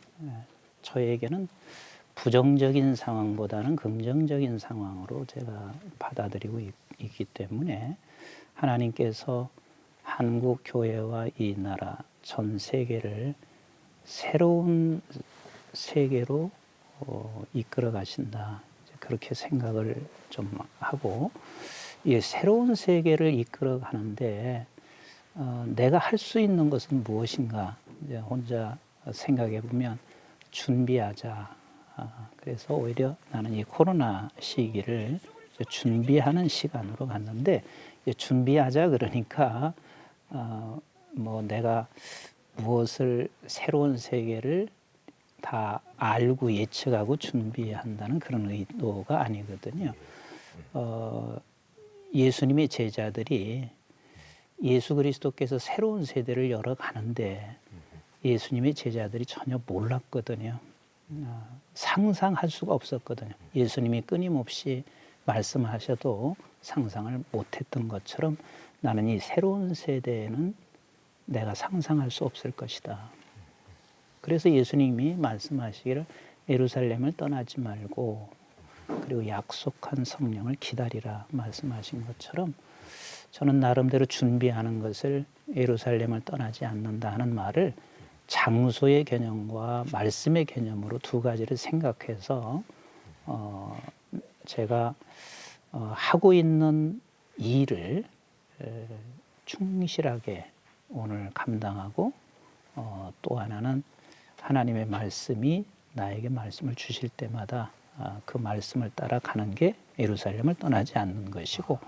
저에게는 부정적인 상황보다는 긍정적인 상황으로 제가 받아들이고 있기 때문에 하나님께서 한국 교회와 이 나라 전 세계를 새로운 세계로 이끌어 가신다. 그렇게 생각을 좀 하고 이 새로운 세계를 이끌어 가는데 내가 할 수 있는 것은 무엇인가 이제 혼자 생각해 보면 준비하자. 그래서 오히려 나는 이 코로나 시기를 준비하는 시간으로 갔는데 준비하자 그러니까 뭐 내가 무엇을 새로운 세계를 다 알고 예측하고 준비한다는 그런 의도가 아니거든요. 예수님의 제자들이 예수 그리스도께서 새로운 세대를 열어가는데 예수님의 제자들이 전혀 몰랐거든요. 상상할 수가 없었거든요. 예수님이 끊임없이 말씀하셔도 상상을 못했던 것처럼 나는 이 새로운 세대에는 내가 상상할 수 없을 것이다. 그래서 예수님이 말씀하시기를 예루살렘을 떠나지 말고 그리고 약속한 성령을 기다리라 말씀하신 것처럼 저는 나름대로 준비하는 것을 예루살렘을 떠나지 않는다 하는 말을 장소의 개념과 말씀의 개념으로 두 가지를 생각해서 제가 하고 있는 일을 충실하게 오늘 감당하고 또 하나는 하나님의 말씀이 나에게 말씀을 주실 때마다 그 말씀을 따라가는 게 예루살렘을 떠나지 않는 것이고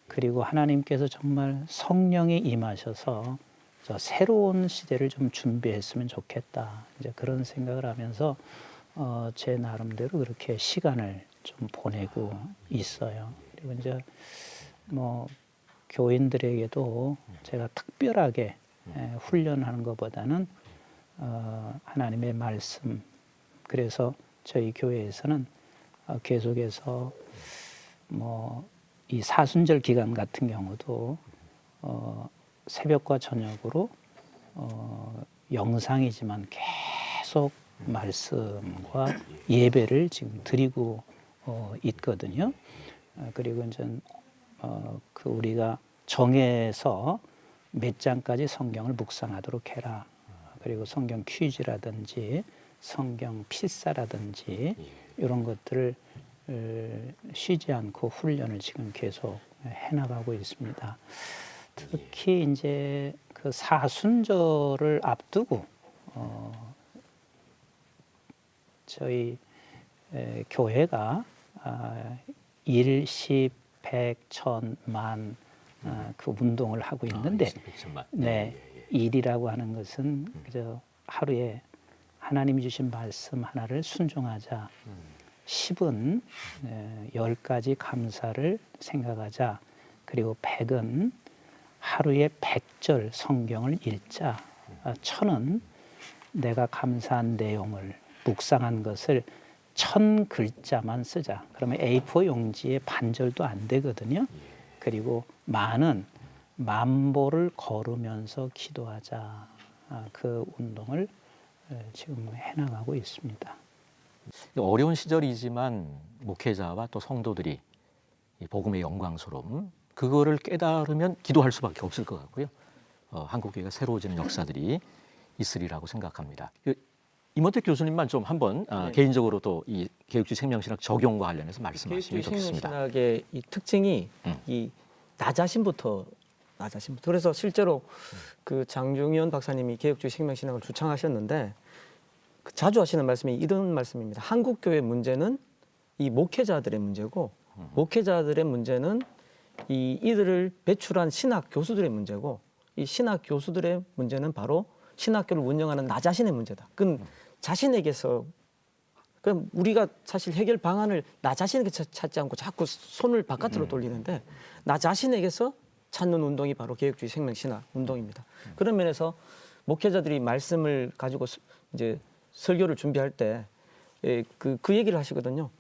그리고 하나님께서 정말 성령이 임하셔서 저 새로운 시대를 좀 준비했으면 좋겠다. 이제 그런 생각을 하면서 제 나름대로 그렇게 시간을 좀 보내고 있어요. 그리고 이제 뭐 교인들에게도 제가 특별하게 훈련하는 것보다는 하나님의 말씀. 그래서 저희 교회에서는 계속해서 뭐 이 사순절 기간 같은 경우도 새벽과 저녁으로 영상이지만 계속 말씀과 예배를 지금 드리고 있거든요. 그리고 이제 그 우리가 정해서 몇 장까지 성경을 묵상하도록 해라. 그리고 성경 퀴즈라든지 성경 필사라든지 이런 것들을 쉬지 않고 훈련을 지금 계속 해나가고 있습니다. 특히 이제 그 사순절을 앞두고 저희 교회가 일십, 백, 천, 만 그 운동을 하고 있는데 네, 일이라고 하는 것은 그저 하루에 하나님이 주신 말씀 하나를 순종하자. 10은 10가지 감사를 생각하자. 그리고 100은 하루에 100절 성경을 읽자. 1000은 내가 감사한 내용을 묵상한 것을 1000글자만 쓰자. 그러면 A4 용지에 반절도 안 되거든요. 그리고 만은 만보를 걸으면서 기도하자. 그 운동을 지금 해나가고 있습니다. 어려운 시절이지만 목회자와 또 성도들이 이 복음의 영광스러움 그거를 깨달으면 기도할 수밖에 없을 것 같고요. 한국교회가 새로워지는 역사들이 있으리라고 생각합니다. 임원택 교수님만 좀 한번 개인적으로 또 이 계획주의 생명신학 적용과 관련해서 말씀하시면 좋겠습니다. 생명신학의 이 특징이 이 나 자신부터 그래서 실제로 그 장중현 박사님이 개혁주의 생명신학을 주창하셨는데 자주 하시는 말씀이 이런 말씀입니다. 한국 교회 문제는 이 목회자들의 문제고 목회자들의 문제는 이들을 배출한 신학 교수들의 문제고 이 신학 교수들의 문제는 바로 신학교를 운영하는 나 자신의 문제다. 그건 자신에게서 그럼 우리가 사실 해결 방안을 나 자신에게 찾지 않고 자꾸 손을 바깥으로 돌리는데 나 자신에게서 찾는 운동이 바로 개혁주의 생명신학 운동입니다. 그런 면에서 목회자들이 말씀을 가지고 이제 설교를 준비할 때 그 얘기를 하시거든요.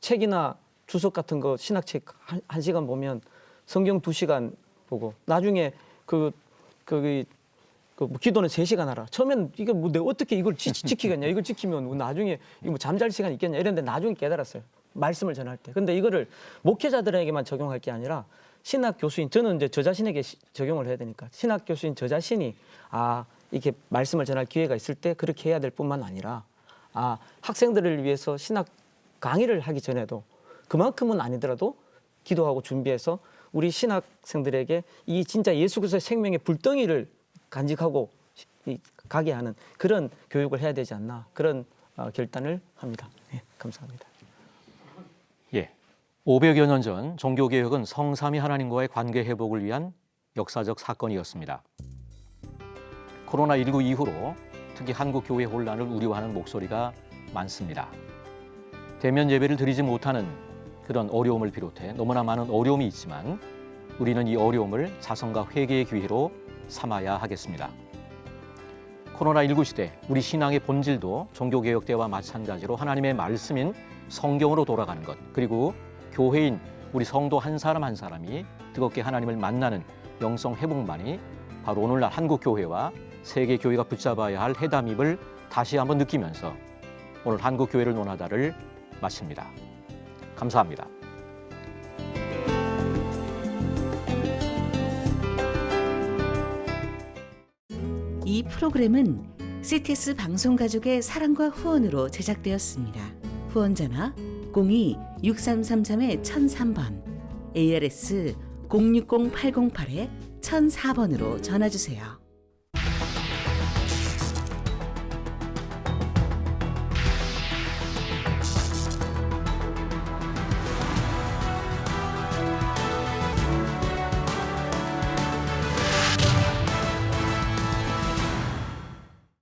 책이나 주석 같은 거 신학책 한 시간 보면 성경 2시간 보고 나중에 기도는 3시간 하라. 처음에는 이게 뭐 내가 어떻게 이걸 지키겠냐. 이걸 지키면 나중에 뭐 잠잘 시간 있겠냐. 이랬는데 나중에 깨달았어요. 말씀을 전할 때. 근데 이거를 목회자들에게만 적용할 게 아니라 신학 교수인 저는 이제 저 자신에게 적용을 해야 되니까 신학 교수인 저 자신이 이렇게 말씀을 전할 기회가 있을 때 그렇게 해야 될 뿐만 아니라 학생들을 위해서 신학 강의를 하기 전에도 그만큼은 아니더라도 기도하고 준비해서 우리 신학생들에게 이 진짜 예수 그리스도의 생명의 불덩이를 간직하고 가게 하는 그런 교육을 해야 되지 않나 그런 결단을 합니다. 감사합니다. 500여 년 전 종교개혁은 성삼위 하나님과의 관계 회복을 위한 역사적 사건이었습니다. 코로나19 이후로 특히 한국 교회 혼란을 우려하는 목소리가 많습니다. 대면 예배를 드리지 못하는 그런 어려움을 비롯해 너무나 많은 어려움이 있지만 우리는 이 어려움을 자성과 회개의 기회로 삼아야 하겠습니다. 코로나19 시대 우리 신앙의 본질도 종교개혁 때와 마찬가지로 하나님의 말씀인 성경으로 돌아가는 것 그리고 교회인 우리 성도 한 사람 한 사람이 뜨겁게 하나님을 만나는 영성 회복만이 바로 오늘날 한국 교회와 세계 교회가 붙잡아야 할 해담임을 다시 한번 느끼면서 오늘 한국교회를 논하다를 마칩니다. 감사합니다. 이 프로그램은 CTS 방송가족의 사랑과 후원으로 제작되었습니다. 후원 전화 02-6333-1003번, ARS 060-808-1004번으로 전화주세요.